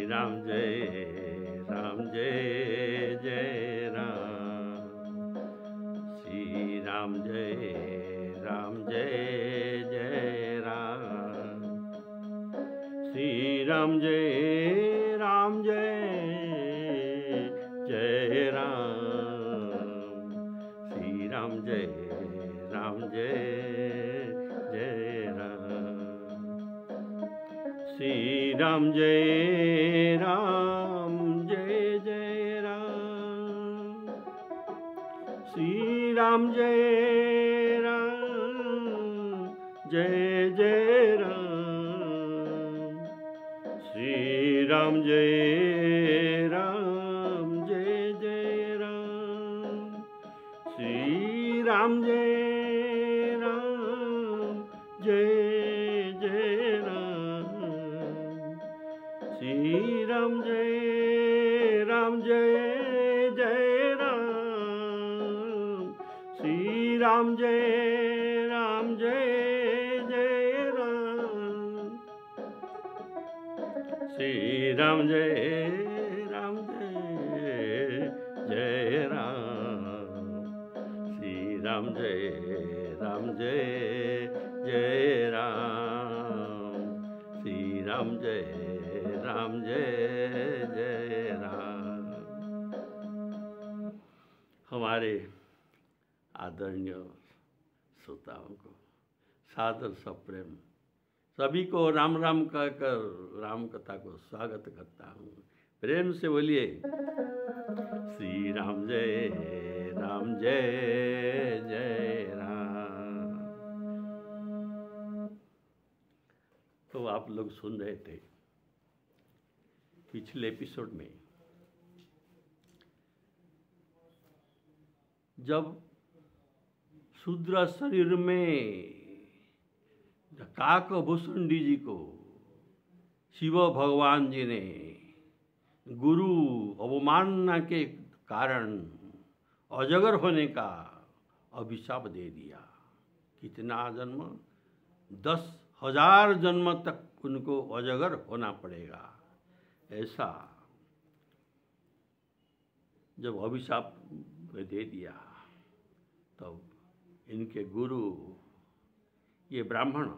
राम जय राम जय जय राम। श्री राम जय राम जय जय राम। श्री राम जय राम जय जय राम। श्री राम जय राम जय जय राम। श्री राम जय राम जय जय राम। श्री राम जय राम जय जय राम। श्री राम जय राम जय जय राम। श्री राम जय राम जय जय राम। श्री राम जय राम जय जय राम। श्री राम जय राम जय जय राम। श्री राम जय राम जय जय राम। श्री राम जय राम जय जय राम। श्री राम जय राम जय जय राम। हमारे आदरणीय श्रोताओं को सादर सप्रेम सभी को राम राम कहकर राम कथा को स्वागत करता हूँ। प्रेम से बोलिए श्री राम जय जय राम। तो आप लोग सुन रहे थे पिछले एपिसोड में जब शूद्र शरीर में काकभूषुंडी जी को शिव भगवान जी ने गुरु अवमानना के कारण अजगर होने का अभिशाप दे दिया। कितना जन्म? 10,000 जन्म तक उनको अजगर होना पड़ेगा। ऐसा जब अभिशाप दे दिया तब इनके गुरु ये ब्राह्मण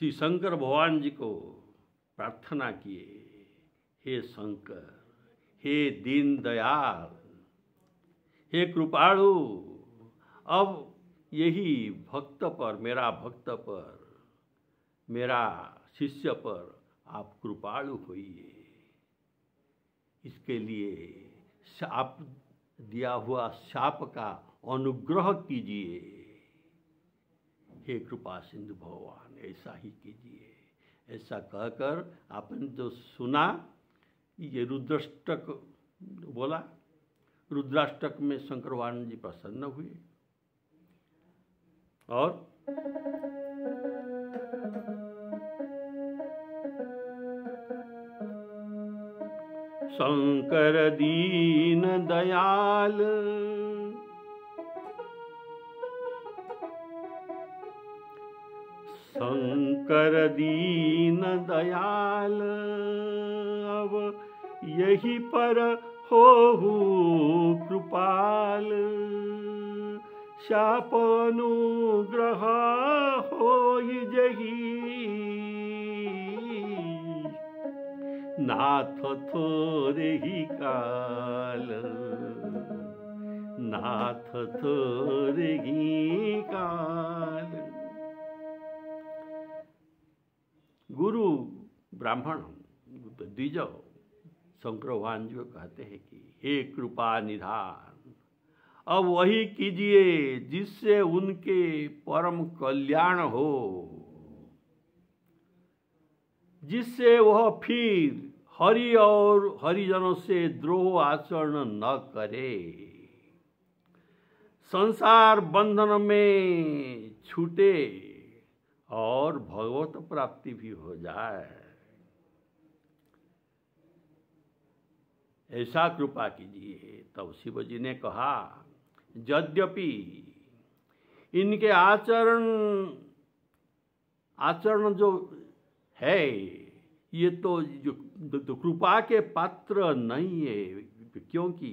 श्री शंकर भगवान जी को प्रार्थना किए, हे शंकर, हे दीन दयाल, हे कृपाणु, अब यही भक्त पर, मेरा भक्त पर, मेरा शिष्य पर आप कृपाणु होइए। इसके लिए शाप दिया हुआ शाप का अनुग्रह कीजिए। हे कृपा सिंधु भगवान, ऐसा ही कीजिए। ऐसा कहकर आपने जो सुना, ये रुद्राष्टक बोला। रुद्राष्टक में शंकर भगवान जी प्रसन्न हुए और शंकर दीन दयाल, शंकर दीन दयाल, अब यही पर होहु कृपाल। शापनुग्रह होई जही, नाथ थोरे ही काल, नाथ थोरे ही काल। गुरु ब्राह्मण द्विज शंकर भगवान जी को कहते हैं कि हे कृपा निधान, अब वही कीजिए जिससे उनके परम कल्याण हो, जिससे वह फिर हरि और हरिजनों से द्रोह आचरण न करे, संसार बंधन में छूटे और भगवत प्राप्ति भी हो जाए। ऐसा कृपा कीजिए। तब शिव जी ने कहा, यद्यपि इनके आचरण जो है, ये तो जो कृपा के पात्र नहीं है, क्योंकि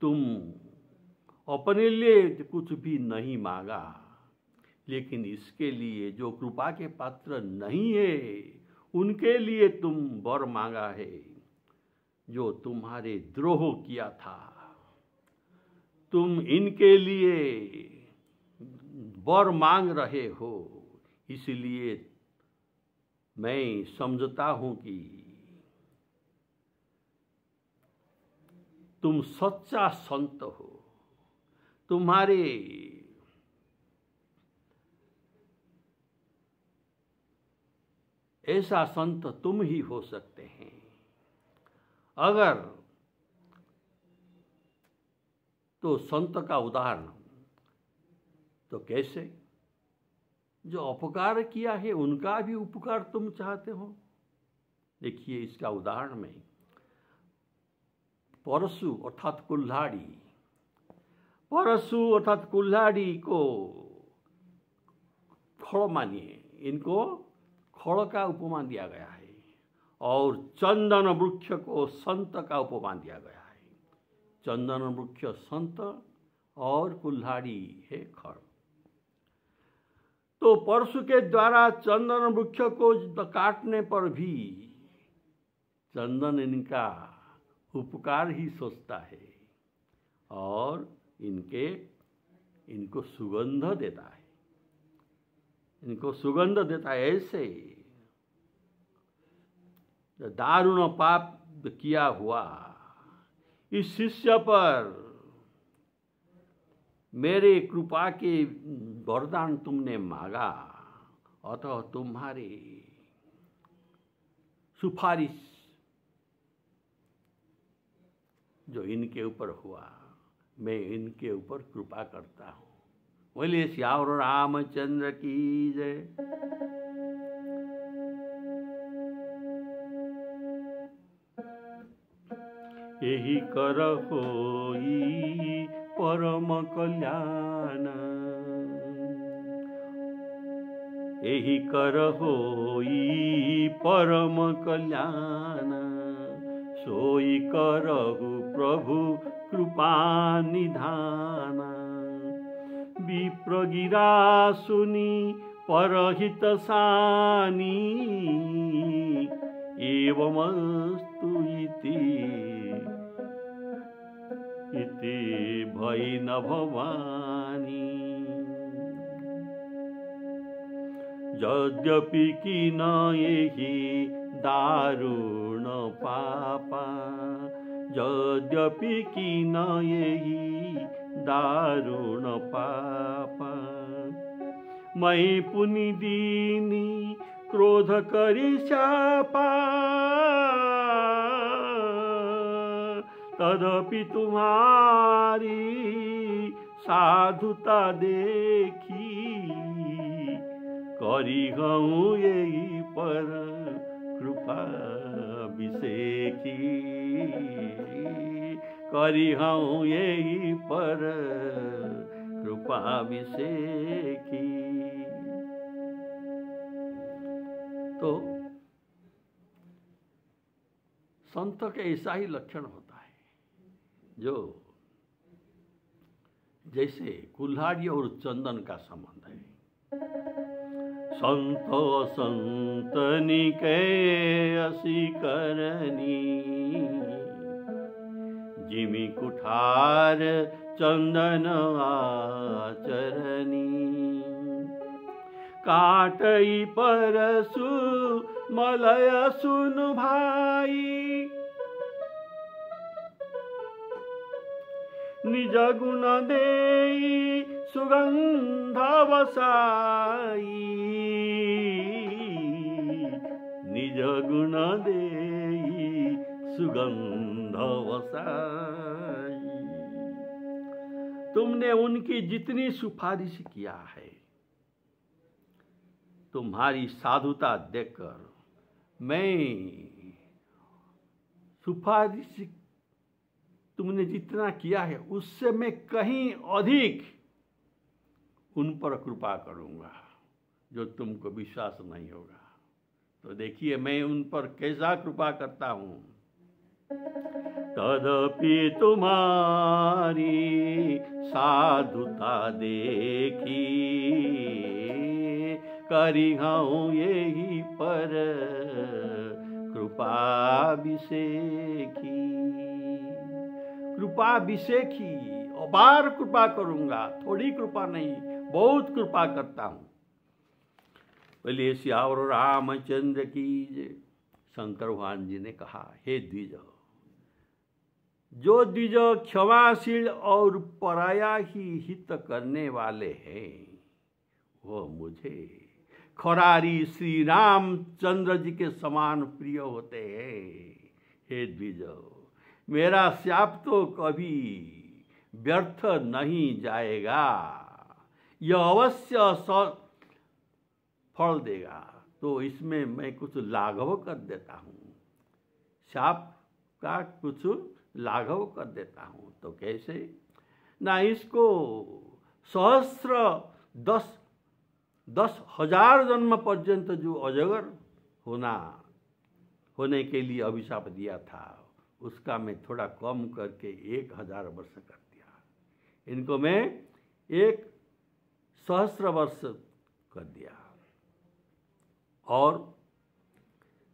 तुम अपने लिए कुछ भी नहीं मांगा, लेकिन इसके लिए जो कृपा के पात्र नहीं है उनके लिए तुम वर मांगा है, जो तुम्हारे द्रोह किया था। तुम इनके लिए वर मांग रहे हो, इसलिए मैं समझता हूं कि तुम सच्चा संत हो। तुम्हारे ऐसा संत तुम ही हो सकते हैं। अगर तो संत का उदाहरण तो कैसे? जो अपकार किया है उनका भी उपकार तुम चाहते हो। देखिए इसका उदाहरण में परशु अर्थात कुल्हाड़ी, परशु अर्थात कुल्हाड़ी को खड़ मानिए, इनको खड़ का उपमा दिया गया है, और चंदन वृक्ष को संत का उपमा दिया गया है। चंदन वृक्ष संत और कुल्हाड़ी है खड़। तो परशु के द्वारा चंदन वृक्ष को काटने पर भी चंदन इनका उपकार ही सोचता है और इनको सुगंध देता है, इनको सुगंध देता है। ऐसे दारुण पाप किया हुआ इस शिष्य पर मेरे कृपा के वरदान तुमने मांगा, अतः तुम्हारे सुपारिश जो इनके ऊपर हुआ, मैं इनके ऊपर कृपा करता हूँ। बोलिए श्याम रामचंद्र की जय। यही कर होई परम कल्याण, यही कर होई परम कल्याण, सोई करहु प्रभु कृपा निधान। विप्रगिरा सुनी परहित सानी, एवमस्तु इति भई न भवानी। यद्यपि कि न एहि दारुण पापा, यद्यपि कि न एहि दारुण पापा, मैं पुनि दीनी क्रोध करि शापा, तदपि तुम्हारी साधुता देखी, करी हूँ यही पर कृपा विषेखी, करी हूँ यही पर कृपा विषेखी। तो संत के ऐसा ही लक्षण होता है, जो जैसे कुल्हाड़ी और चंदन का संबंध है। संत संतनि के असी करनी, जिमि कुठार चंदन आचरनी, काटई परशु मलय सुनु भाई, निज गुण देई सुगंध वसाई, निज गुण देई सुगंध वसाई। तुमने उनकी जितनी सिफारिश किया है, तुम्हारी साधुता देखकर मैं सिफारिश तुमने जितना किया है उससे मैं कहीं अधिक उन पर कृपा करूंगा, जो तुमको विश्वास नहीं होगा। तो देखिए मैं उन पर कैसा कृपा करता हूँ। तदपि तुम्हारी साधुता देखी, करी हूँ यही पर कृपाभिषेकी। कृपाभिषेकी, अपार कृपा करूंगा, थोड़ी कृपा नहीं, बहुत कृपा करता हूं। बोलिए सियावर रामचंद्र की जय। शंकर भगवान जी ने कहा, हे द्विज, जो द्विज क्षमाशील और पराया ही हित करने वाले हैं, वो मुझे खरारी श्री रामचंद्र जी के समान प्रिय होते हैं। हे द्विज, मेरा शाप तो कभी व्यर्थ नहीं जाएगा, यह अवश्य फल देगा। तो इसमें मैं कुछ लाघव कर देता हूँ, शाप का कुछ लाघव कर देता हूँ। तो कैसे ना, इसको सहस्र 10,000 जन्म पर्यंत जो अजगर होने के लिए अभिशाप दिया था, उसका मैं थोड़ा कम करके 1,000 वर्ष कर दिया। इनको मैं 1,000 वर्ष कर दिया। और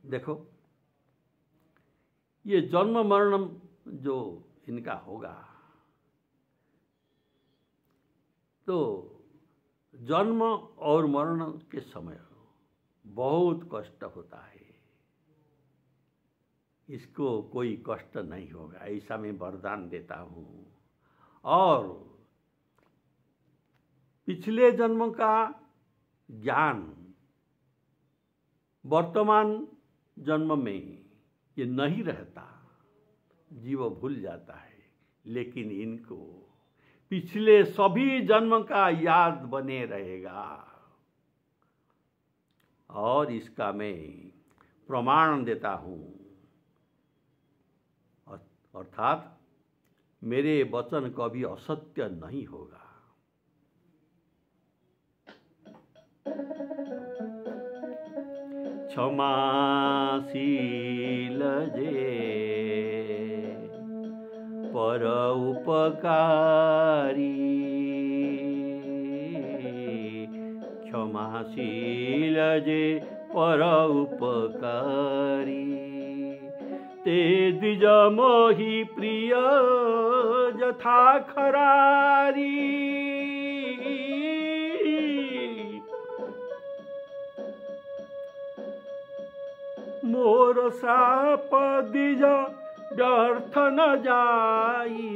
देखो, ये जन्म मरण जो इनका होगा, तो जन्म और मरण के समय बहुत कष्ट होता है। इसको कोई कष्ट नहीं होगा, ऐसा मैं वरदान देता हूँ। और पिछले जन्म का ज्ञान वर्तमान जन्म में ये नहीं रहता, जीव भूल जाता है, लेकिन इनको पिछले सभी जन्म का याद बने रहेगा। और इसका मैं प्रमाण देता हूँ, अर्थात मेरे वचन कभी असत्य नहीं होगा। क्षमाशील जे पर उपकारी, क्षमाशील जे पर उपकारी, ते द्विज मोहि प्रिय यथा खरारी। मोर साप द्विज व्यर्थ न जाई,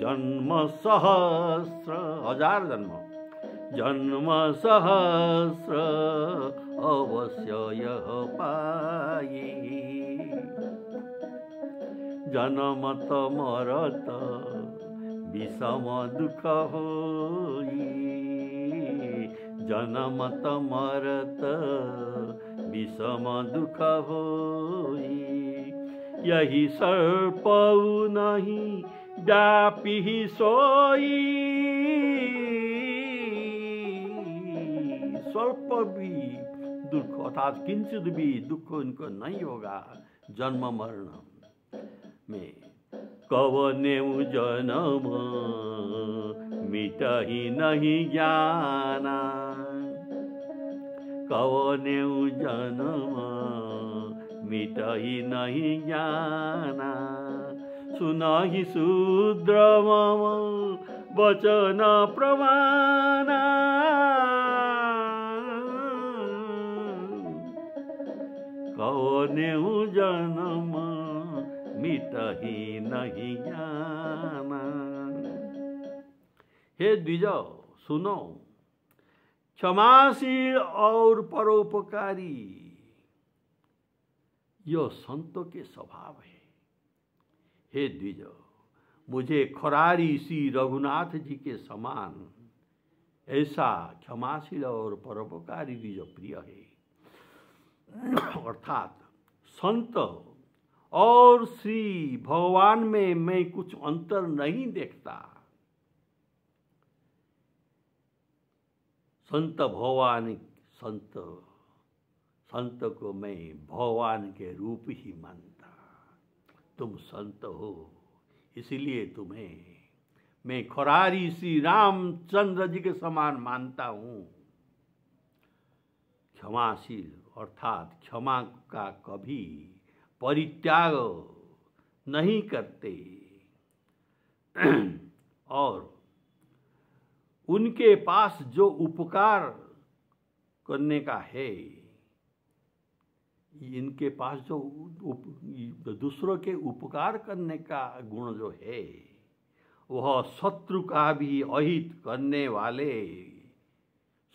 जन्म सहस्र 1000 जन्म सहस्र अवश्य यह पाई। जन्मत मरत विषम दुख होई, जन्मत मरत विषम दुख होई। यही सर्पऊ नहीं व्यापी सोई, स्वल्प भी दुख अर्थात किंचित भी दुख इनको नहीं होगा जन्म मरण में। कवनेउ जन्म मिटहि नहीं ज्ञाना, कवनेउ जन्म मिटहि नहीं ज्ञाना। सुनहि शूद्र मम वचन प्रमाणा, कवनेउ जन्म मिटहि नहीं ज्ञाना। हे द्विज सुनो, क्षमाशील और परोपकारी यह संतों के स्वभाव है। हे द्विज, मुझे खरारी श्री रघुनाथ जी के समान ऐसा क्षमाशील और परोपकारी द्विज प्रिय है। अर्थात संत और श्री भगवान में मैं कुछ अंतर नहीं देखता। संत भगवान संत संत को मैं भगवान के रूप ही मानता। तुम संत हो, इसलिए तुम्हें मैं खरारी श्री रामचंद्र जी के समान मानता हूँ। क्षमाशील अर्थात क्षमा का कभी परित्याग नहीं करते और उनके पास जो उपकार करने का है, इनके पास जो दूसरों के उपकार करने का गुण जो है, वह शत्रु का भी अहित करने वाले,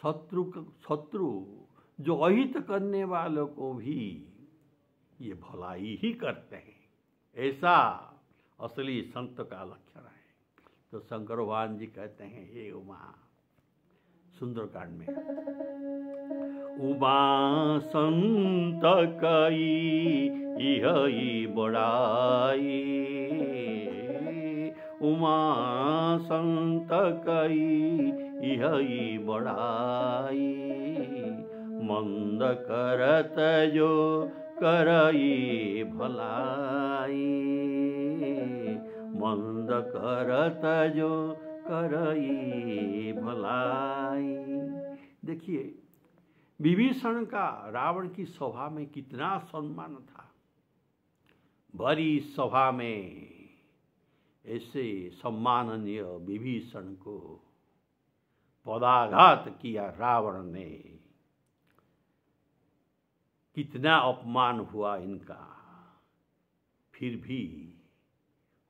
शत्रु जो अहित करने वालों को भी ये भलाई ही करते हैं। ऐसा असली संत का लक्षण है। तो शंकर भगवान जी कहते हैं, हे उमा, सुंदरकांड में, उमा संत कई इहई बड़ाई, उमा संत कई इहई बड़ाई, मंद करत जो करई भलाई, मंद करत जो करई भलाई। देखिए विभीषण का रावण की सभा में कितना सम्मान था। भरी सभा में ऐसे सम्माननीय विभीषण को पदाघात किया रावण ने। कितना अपमान हुआ इनका, फिर भी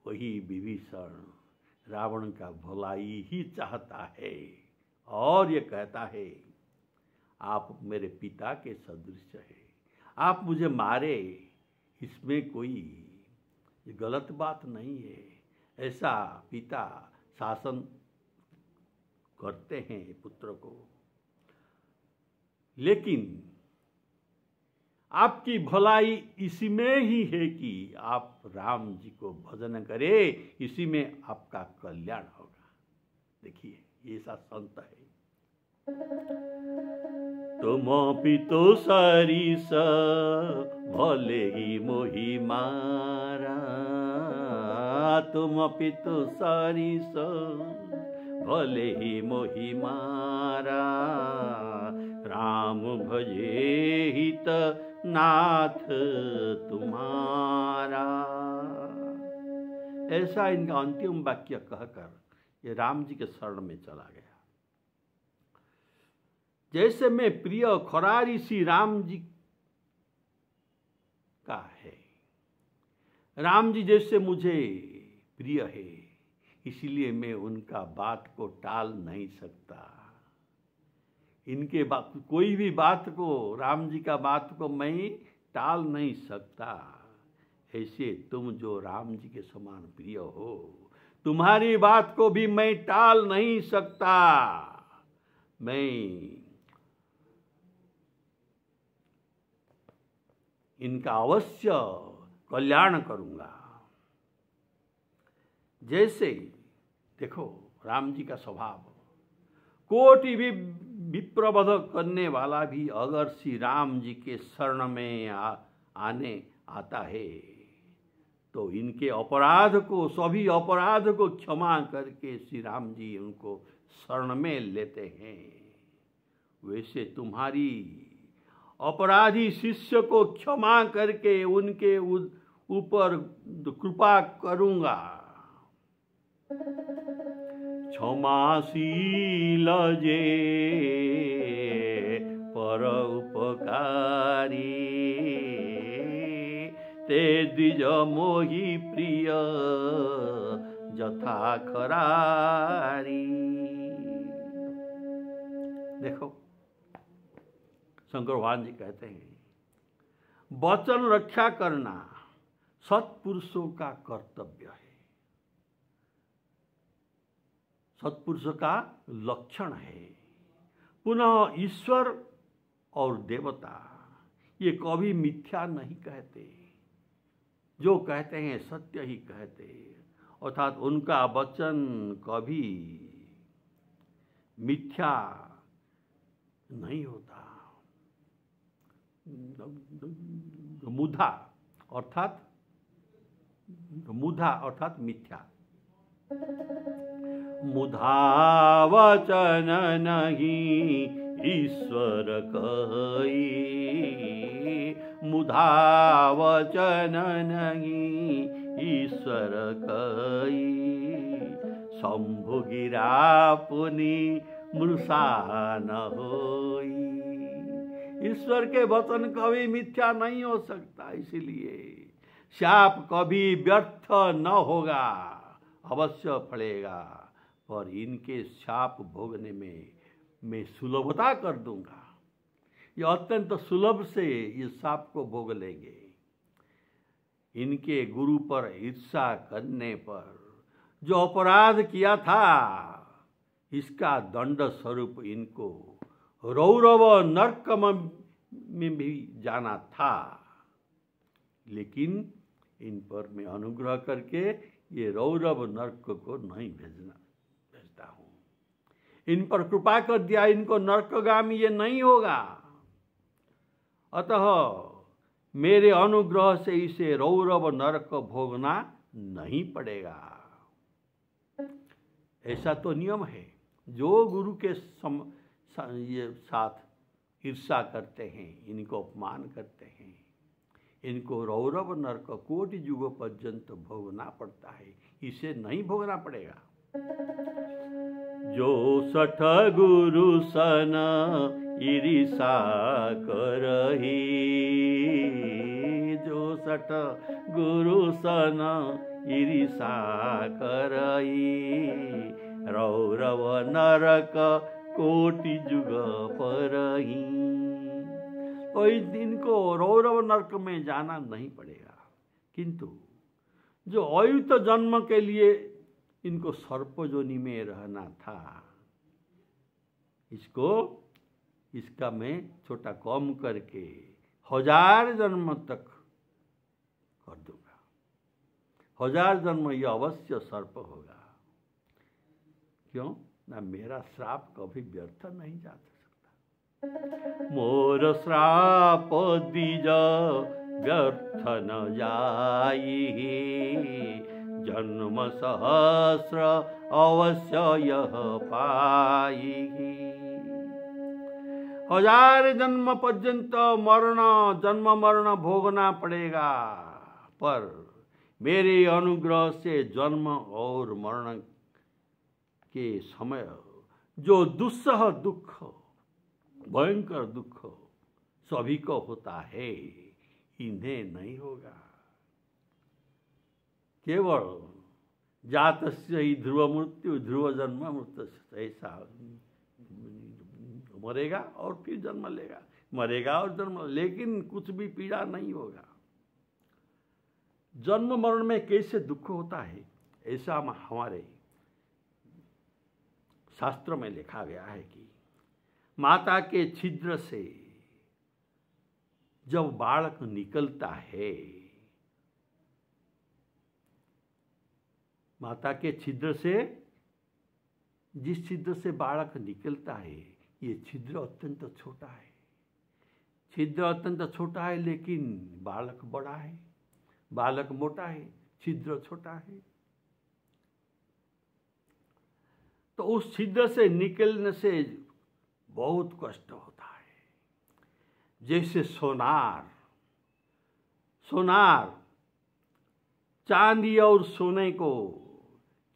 वही विभीषण रावण का भलाई ही चाहता है और ये कहता है, आप मेरे पिता के सदृश है, आप मुझे मारे, इसमें कोई गलत बात नहीं है। ऐसा पिता शासन करते हैं पुत्र को। लेकिन आपकी भलाई इसी में ही है कि आप राम जी को भजन करें, इसी में आपका कल्याण होगा। देखिए ये ऐसा संत है। तुम पितो सरिस भले ही मोहि मारा, तुम पितो सरिस भले ही मोहि मारा, राम भजे हित नाथ तुम्हारा। ऐसा इनका अंतिम वाक्य कहकर ये राम जी के शरण में चला गया। जैसे मैं प्रिय खरारी श्री राम जी का है, राम जी जैसे मुझे प्रिय है, इसलिए मैं उनका बात को टाल नहीं सकता। इनके बात, कोई भी बात को, राम जी का बात को मैं टाल नहीं सकता। ऐसे तुम जो राम जी के समान प्रिय हो, तुम्हारी बात को भी मैं टाल नहीं सकता। मैं इनका अवश्य कल्याण करूंगा। जैसे देखो राम जी का स्वभाव, कोटि भी विप्रवध करने वाला भी अगर श्री राम जी के शरण में आने आता है तो इनके अपराध को, सभी अपराध को क्षमा करके श्री राम जी उनको शरण में लेते हैं। वैसे तुम्हारी अपराधी शिष्य को क्षमा करके उनके ऊपर कृपा करूंगा। क्षमाशील जे पर उपकारी, ते द्विज मोहि प्रिय जथा खरारी। देखो शंकर भगवान जी कहते हैं, वचन रक्षा करना सत्पुरुषों का कर्तव्य है, सत्पुरुषों का लक्षण है। पुनः ईश्वर और देवता ये कभी मिथ्या नहीं कहते, जो कहते हैं सत्य ही कहते, अर्थात उनका वचन कभी मिथ्या नहीं होता। मुधा अर्थात मिथ्या। मुधा वचन नहीं ईश्वर कही, मुधा वचन नहीं ईश्वर कही, शंभु गिरा पुनि मृषा न होई। ईश्वर के वचन कभी मिथ्या नहीं हो सकता, इसलिए शाप कभी व्यर्थ न होगा, अवश्य फलेगा। और इनके शाप भोगने में मैं सुलभता कर दूंगा। ये अत्यंत सुलभ से इस शाप को भोग लेंगे। इनके गुरु पर ईर्षा करने पर जो अपराध किया था, इसका दंड स्वरूप इनको रौरव नरक में भी जाना था, लेकिन इन पर मैं अनुग्रह करके ये रौरव नरक को नहीं भेजता हूँ। इन पर कृपा कर दिया, इनको नरकगामी ये नहीं होगा। अतः मेरे अनुग्रह से इसे रौरव नरक भोगना नहीं पड़ेगा। ऐसा तो नियम है। जो गुरु के साथ ईर्षा करते हैं, इनको अपमान करते हैं, इनको रौरव नरक कोटि युगों पर्यंत भोगना पड़ता है, इसे नहीं भोगना पड़ेगा। जो सठ गुरु सन ईर्षा करही, जो सठ गुरु सन ईर्षा करही, रौरव नरक कोटि युग परही। तो इस दिन को रौरव नरक में जाना नहीं पड़ेगा, किंतु जो अयुत जन्म के लिए इनको सर्पयोनि में रहना था, इसका मैं छोटा कम करके 1000 जन्म तक कर दूंगा। 1000 जन्म यह अवश्य सर्प होगा। क्यों ना? मेरा श्राप कभी व्यर्थ नहीं जा सकता। मोर श्राप द्विज व्यर्थ न जाई, जन्म सहस्र अवश्य यह पाई। 1000 जन्म पर्यंत जन्म मरण भोगना पड़ेगा, पर मेरे अनुग्रह से जन्म और मरण के समय जो दुस्सह दुख, भयंकर दुख सभी को होता है, इन्हें नहीं होगा। केवल जातस्य ही ध्रुव मृत्यु, ध्रुव जन्म मृत्यु, ऐसा मरेगा और फिर जन्म लेगा, मरेगा और जन्म, लेकिन कुछ भी पीड़ा नहीं होगा। जन्म मरण में कैसे दुख होता है, ऐसा हमारे शास्त्र में लिखा गया है कि माता के छिद्र से जब बालक निकलता है, माता के छिद्र से, जिस छिद्र से बालक निकलता है, ये छिद्र अत्यंत छोटा है। छिद्र अत्यंत छोटा है, लेकिन बालक बड़ा है, बालक मोटा है, छिद्र छोटा है। तो उस छिद्र से निकलने से बहुत कष्ट होता है। जैसे सोनार चांदी और सोने को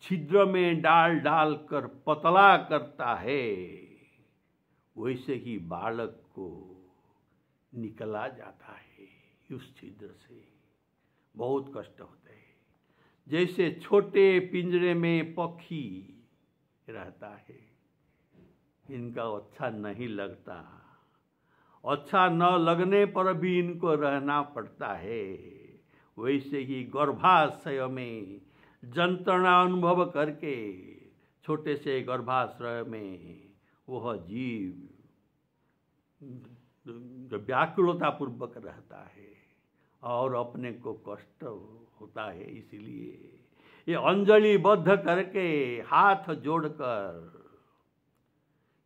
छिद्र में डाल डाल कर पतला करता है, वैसे ही बालक को निकला जाता है उस छिद्र से। बहुत कष्ट होते हैं। जैसे छोटे पिंजरे में पक्षी रहता है, इनका अच्छा नहीं लगता, अच्छा न लगने पर भी इनको रहना पड़ता है। वैसे ही गर्भाशय में जंत्रणा अनुभव करके छोटे से गर्भाशय में वह जीव व्याकुलता पूर्वक रहता है और अपने को कष्ट होता है। इसलिए ये अंजलिबद्ध करके हाथ जोड़कर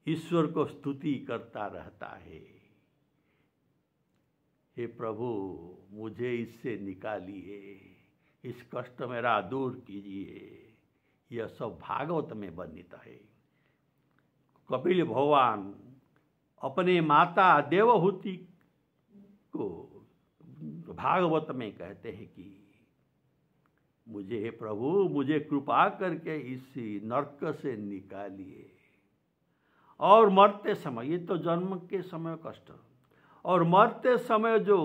ईश्वर को स्तुति करता रहता है। हे प्रभु मुझे इससे निकालिए, इस कष्ट मेरा दूर कीजिए। यह सब भागवत में वर्णित है। कपिल भगवान अपने माता देवहूति को भागवत में कहते हैं कि मुझे हे प्रभु मुझे कृपा करके इस नरक से निकालिए। और मरते समय, ये तो जन्म के समय कष्ट, और मरते समय जो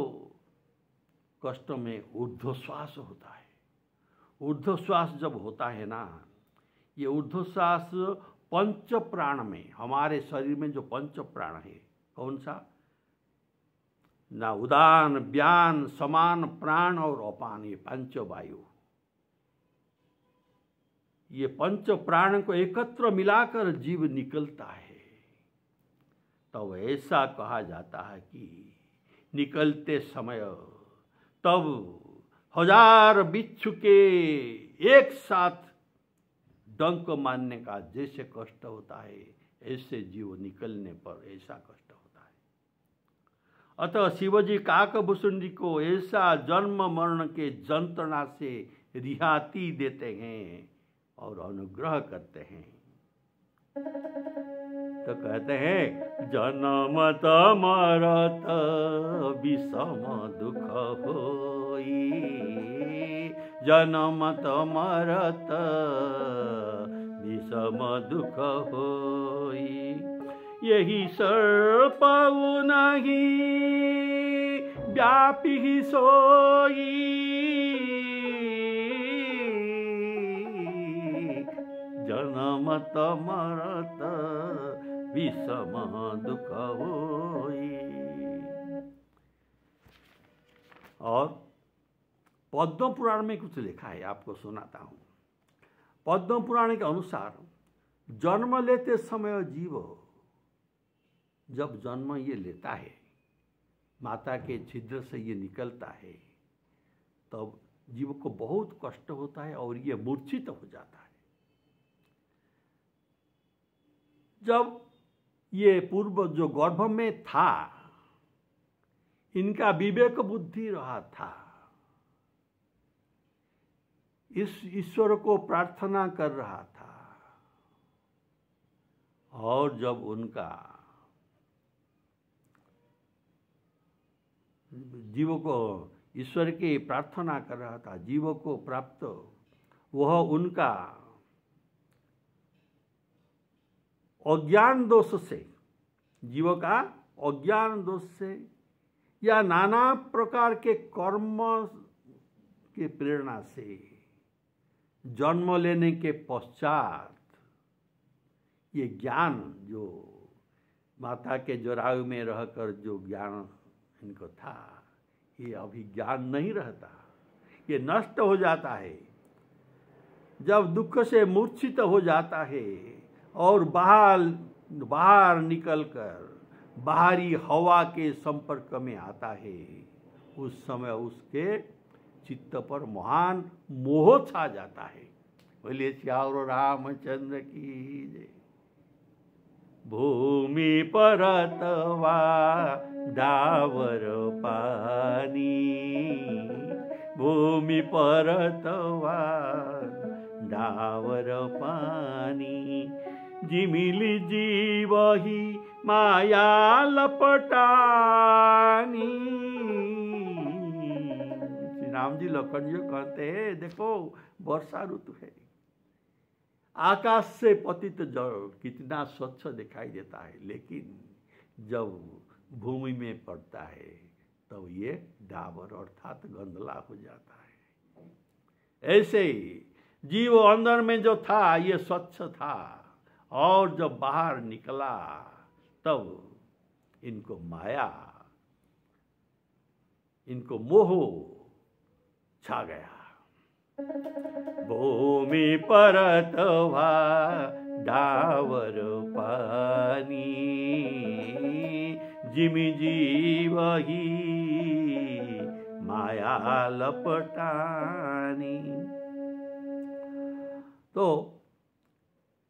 कष्ट में ऊर्ध्वश्वास होता है, ऊर्ध्वश्वास जब होता है ना, ये ऊर्ध्वश्वास पंच प्राण में, हमारे शरीर में जो पंच प्राण है, कौन सा? ना उदान, व्यान, समान, प्राण और अपान, ये पंच वायु, ये पंच प्राण को एकत्र मिलाकर जीव निकलता है। तो ऐसा कहा जाता है कि निकलते समय तब हजार बिच्छू के एक साथ डंक मारने का जैसे कष्ट होता है, ऐसे जीव निकलने पर ऐसा कष्ट होता है। अतः शिवजी काकभूषुंडी को ऐसा जन्म मरण के जंत्रणा से रिहाती देते हैं और अनुग्रह करते हैं। तो कहते हैं जन्मत मरत विषम दुख होई, जन्मत मरत विषम दुख होई। यही सर्प नहीं व्यापी सोई, जन्मत मरत विषम दुख होई। और पद्म पुराण में कुछ लिखा है, आपको सुनाता हूं। पद्म पुराण के अनुसार जन्म लेते समय जीव जब जन्म ये लेता है, माता के छिद्र से ये निकलता है, तब जीव को बहुत कष्ट होता है और ये मूर्छित हो जाता है। जब ये पूर्व जो गर्भ में था, इनका विवेक बुद्धि रहा था, इस ईश्वर को प्रार्थना कर रहा था, और जब उनका जीव को ईश्वर की प्रार्थना कर रहा था, जीव को प्राप्त, वह उनका अज्ञान दोष से, जीव का अज्ञान दोष से या नाना प्रकार के कर्म के प्रेरणा से जन्म लेने के पश्चात ये ज्ञान जो माता के जरायु में रहकर जो ज्ञान इनको था, ये अभी ज्ञान नहीं रहता, ये नष्ट हो जाता है। जब दुख से मूर्छित हो जाता है और बाहर निकलकर बाहरी हवा के संपर्क में आता है, उस समय उसके चित्त पर महान मोह छा जाता है। बोलिए श्याम रामचंद्र की जय। भूमि परतवा डावर पानी, भूमि परतवा डावर पानी, जिमिली जीवही माया लपटानी। श्री राम जी लखन जी कहते हैं, देखो वर्षा ऋतु है, आकाश से पतित जल कितना स्वच्छ दिखाई देता है, लेकिन जब भूमि में पड़ता है तब ये डाबर अर्थात गंदला हो जाता है। ऐसे ही जीव अंदर में जो था ये स्वच्छ था, और जब बाहर निकला तब इनको माया, इनको मोह छा गया। भूमि परतवा डावर पानी, जिमि जीवही माया लपटानी। तो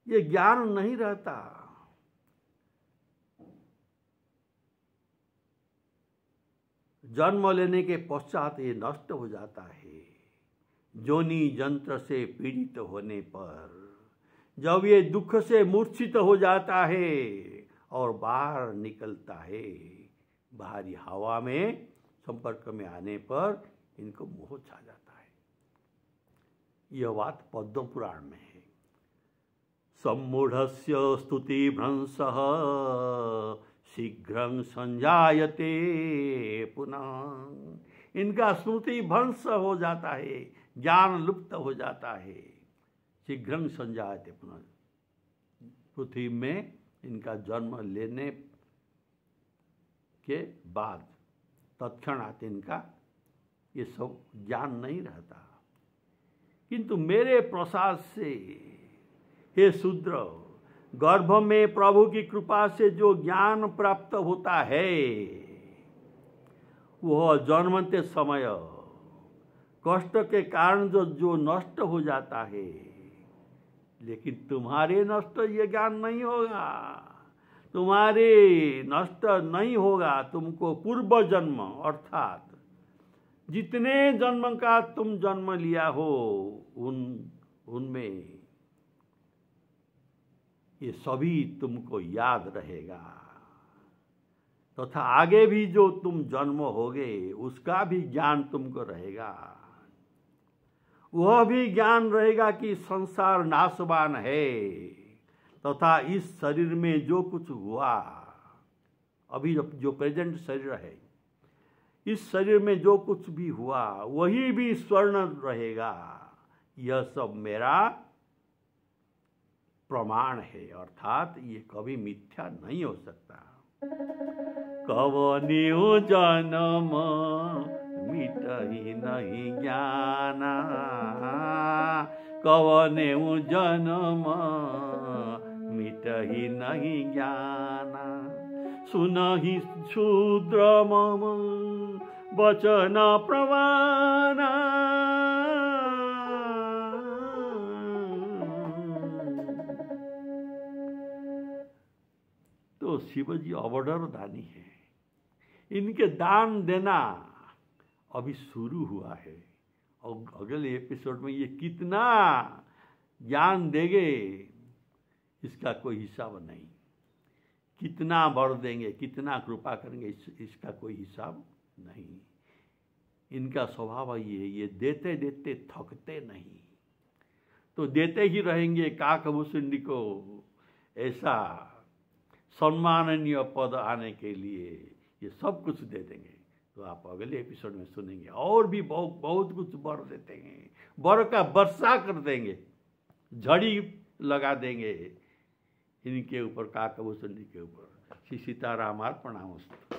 ये ज्ञान नहीं रहता, जन्म लेने के पश्चात ये नष्ट हो जाता है। जोनी यंत्र से पीड़ित होने पर जब ये दुख से मूर्छित हो जाता है और बाहर निकलता है, बाहरी हवा में संपर्क में आने पर इनको मोह छा जाता है। यह बात पद्म पुराण में है। सम्मूढ़स्य स्तुति भ्रंशः शीघ्रं संजायते पुनः। इनका स्मृति भ्रंश हो जाता है, ज्ञान लुप्त हो जाता है। शीघ्रं संजायते पुनः, पृथ्वी में इनका जन्म लेने के बाद तत्क्षणात इनका ये सब ज्ञान नहीं रहता। किंतु मेरे प्रसाद से हे शूद्र, गर्भ में प्रभु की कृपा से जो ज्ञान प्राप्त होता है वह जन्मते समय कष्ट के कारण जो नष्ट हो जाता है, लेकिन तुम्हारे नष्ट ये ज्ञान नहीं होगा, तुम्हारे नष्ट नहीं होगा। तुमको पूर्व जन्म अर्थात जितने जन्म का तुम जन्म लिया हो उनमें ये सभी तुमको याद रहेगा, तथा आगे भी जो तुम जन्म होगे उसका भी ज्ञान तुमको रहेगा। वह भी ज्ञान रहेगा कि संसार नाशवान है, तथा इस शरीर में जो कुछ हुआ, अभी जो प्रेजेंट शरीर है, इस शरीर में जो कुछ भी हुआ वही भी स्वर्ण रहेगा। यह सब मेरा प्रमाण है, अर्थात ये कभी मिथ्या नहीं हो सकता। कवनियो जन्म मिटहि नहीं ज्ञाना, कवनेउ जन्म मिटहि नहीं ज्ञाना। सुनहि शूद्र मम वचन प्रमाणा, तो शिवजी अवडर दानी है। इनके दान देना अभी शुरू हुआ है और अगले एपिसोड में ये कितना ज्ञान देंगे इसका कोई हिसाब नहीं। कितना वर देंगे, कितना कृपा करेंगे, इसका कोई हिसाब नहीं। इनका स्वभाव ये देते देते थकते नहीं, तो देते ही रहेंगे। काकभूषुंडी को ऐसा सम्माननीय पद आने के लिए ये सब कुछ दे देंगे। तो आप अगले एपिसोड में सुनेंगे। और भी बहुत कुछ वर देते हैं, वर का वर्षा कर देंगे, झड़ी लगा देंगे इनके ऊपर, काकभूषुंडी के ऊपर। श्री सीताराम अर्पणमस्तु।